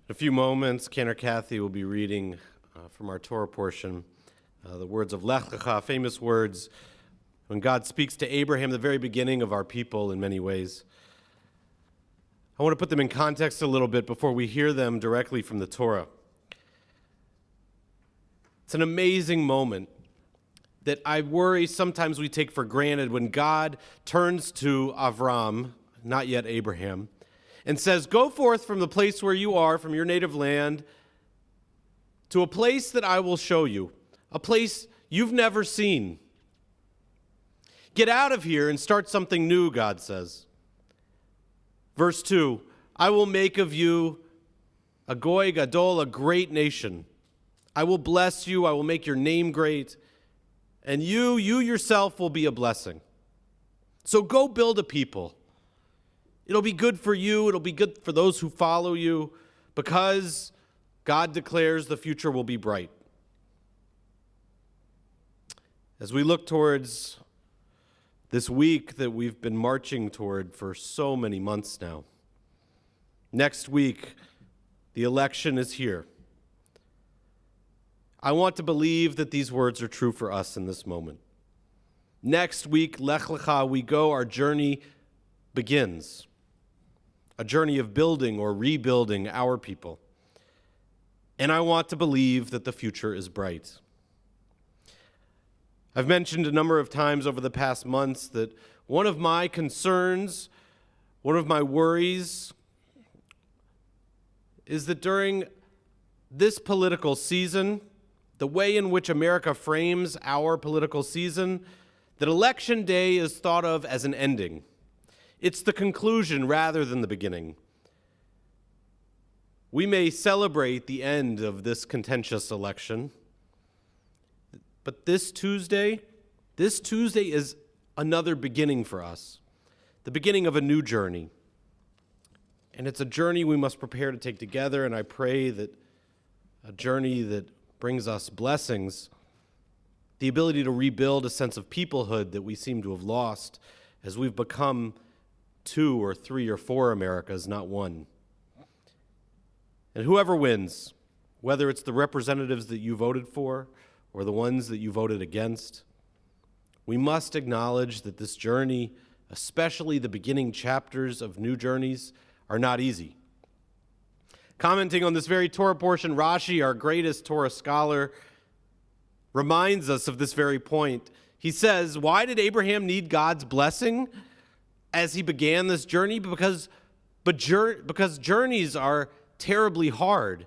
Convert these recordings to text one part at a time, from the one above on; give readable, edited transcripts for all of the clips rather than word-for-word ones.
In a few moments, Cantor Kathy will be reading from our Torah portion the words of Lech Lecha, famous words when God speaks to Abraham, the very beginning of our people in many ways. I want to put them in context a little bit before we hear them directly from the Torah. It's an amazing moment that I worry sometimes we take for granted when God turns to Avram, not yet Abraham, and says, "Go forth from the place where you are, from your native land, to a place that I will show you, a place you've never seen. Get out of here and start something new," God says. Verse 2, "I will make of you a goy gadol, a great nation. I will bless you, I will make your name great, and you yourself will be a blessing. So go build a people. It'll be good for you, it'll be good for those who follow you, because God declares the future will be bright." As we look towards this week that we've been marching toward for so many months now, next week, the election is here. I want to believe that these words are true for us in this moment. Next week, Lech Lecha, we go, our journey begins. A journey of building or rebuilding our people. And I want to believe that the future is bright. I've mentioned a number of times over the past months that one of my concerns, one of my worries, is that during this political season, the way in which America frames our political season, that Election Day is thought of as an ending. It's the conclusion rather than the beginning. We may celebrate the end of this contentious election, but this Tuesday is another beginning for us, the beginning of a new journey. And it's a journey we must prepare to take together, and I pray that a journey that brings us blessings, the ability to rebuild a sense of peoplehood that we seem to have lost as we've become 2 or 3 or 4 Americas, not one. And whoever wins, whether it's the representatives that you voted for or the ones that you voted against, we must acknowledge that this journey, especially the beginning chapters of new journeys, are not easy. Commenting on this very Torah portion, Rashi, our greatest Torah scholar, reminds us of this very point. He says, why did Abraham need God's blessing as he began this journey? Because journeys are terribly hard.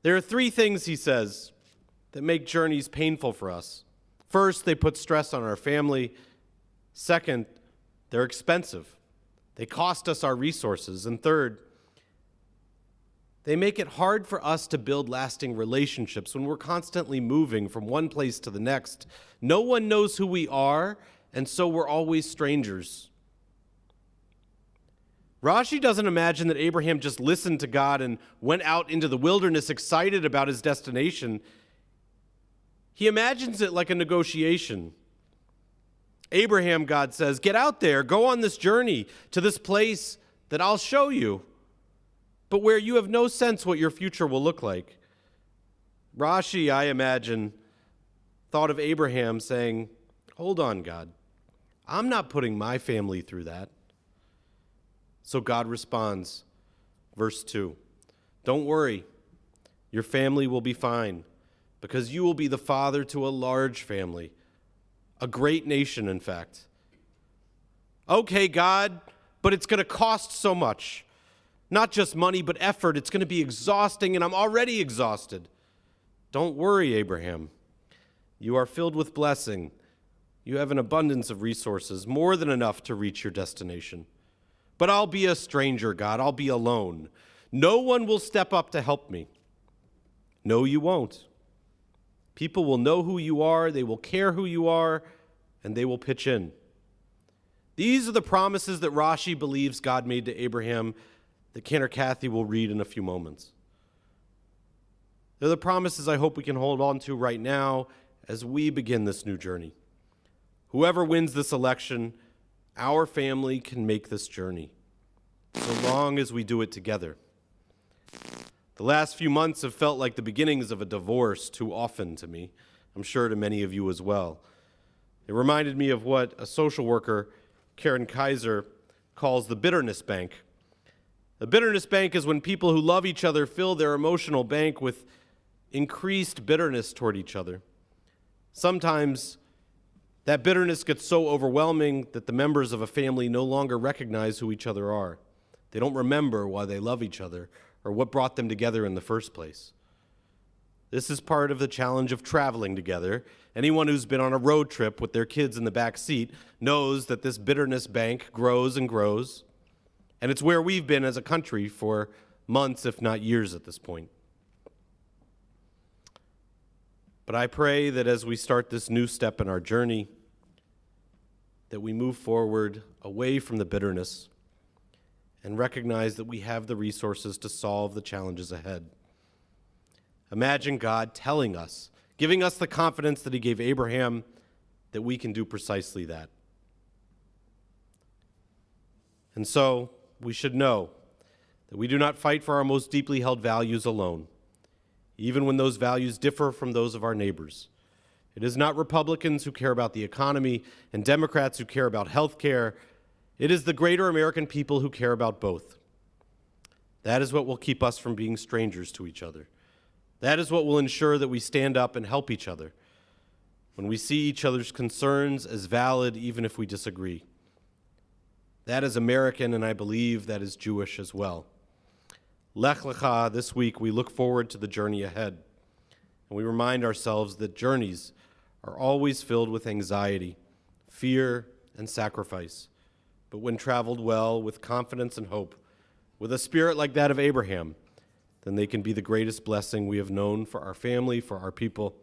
There are 3 things, he says, that make journeys painful for us. First, they put stress on our family. Second, they're expensive. They cost us our resources. And third, they make it hard for us to build lasting relationships when we're constantly moving from one place to the next. No one knows who we are, and so we're always strangers. Rashi doesn't imagine that Abraham just listened to God and went out into the wilderness excited about his destination. He imagines it like a negotiation. Abraham, God says, get out there, go on this journey to this place that I'll show you, but where you have no sense what your future will look like. Rashi, I imagine, thought of Abraham saying, hold on, God. I'm not putting my family through that. So God responds, verse 2, don't worry, your family will be fine, because you will be the father to a large family, a great nation, in fact. Okay, God, but it's going to cost so much. Not just money, but effort. It's going to be exhausting, and I'm already exhausted. Don't worry, Abraham. You are filled with blessing. You have an abundance of resources, more than enough to reach your destination. But I'll be a stranger, God. I'll be alone. No one will step up to help me. No, you won't. People will know who you are, they will care who you are, and they will pitch in. These are the promises that Rashi believes God made to Abraham that Cantor Kathy will read in a few moments. They're the promises I hope we can hold on to right now as we begin this new journey. Whoever wins this election, our family can make this journey, so long as we do it together. The last few months have felt like the beginnings of a divorce too often to me. I'm sure to many of you as well. It reminded me of what a social worker, Karen Kaiser, calls the bitterness bank. The bitterness bank is when people who love each other fill their emotional bank with increased bitterness toward each other. Sometimes that bitterness gets so overwhelming that the members of a family no longer recognize who each other are. They don't remember why they love each other or what brought them together in the first place. This is part of the challenge of traveling together. Anyone who's been on a road trip with their kids in the back seat knows that this bitterness bank grows and grows, and it's where we've been as a country for months, if not years at this point. But I pray that as we start this new step in our journey, that we move forward away from the bitterness and recognize that we have the resources to solve the challenges ahead. Imagine God telling us, giving us the confidence that he gave Abraham, that we can do precisely that. And so we should know that we do not fight for our most deeply held values alone, even when those values differ from those of our neighbors. It is not Republicans who care about the economy and Democrats who care about health care. It is the greater American people who care about both. That is what will keep us from being strangers to each other. That is what will ensure that we stand up and help each other when we see each other's concerns as valid, even if we disagree. That is American, and I believe that is Jewish as well. Lech Lecha, this week, we look forward to the journey ahead, and we remind ourselves that journeys are always filled with anxiety, fear, and sacrifice. But when traveled well, with confidence and hope, with a spirit like that of Abraham, then they can be the greatest blessing we have known for our family, for our people,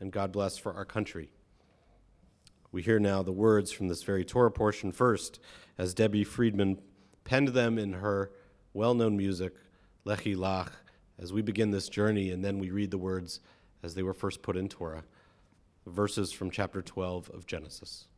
and God bless for our country. We hear now the words from this very Torah portion first, as Debbie Friedman penned them in her well-known music, Lechi Lach, as we begin this journey, and then we read the words as they were first put in Torah, the verses from chapter 12 of Genesis.